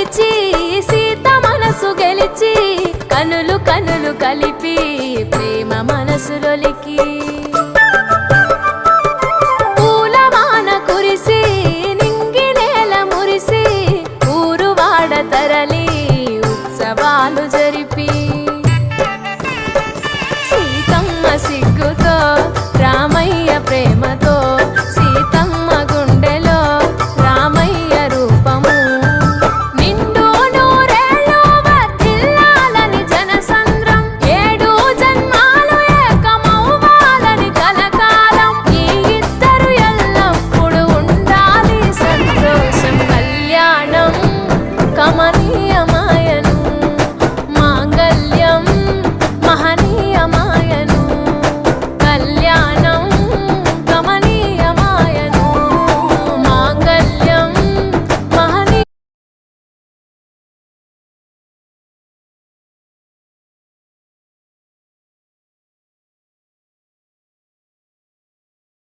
పిలిచి సీత మనసు గెలిచి కనులు కనులు కలిపి ప్రేమ మనసులొలికి పూలవాన కురిసి నింగి నేల మురిసి ఊరు వాడ తరలి ఉత్సవాలు జరిపి సీతమ్మ సిగ్గుతో రామయ్య ప్రేమతో సీతమ్మ గుండెలో రామయ్య రూపము నిండు నూరేళ్ళు వర్ధిల్లాలని జనసంద్రం ఏడు జన్మాలు ఏకమవ్వాలని కలకాలం ఈ ఇద్దరు ఎల్లప్పుడు ఉండాలి సంతోషం కళ్యాణం కమనీయం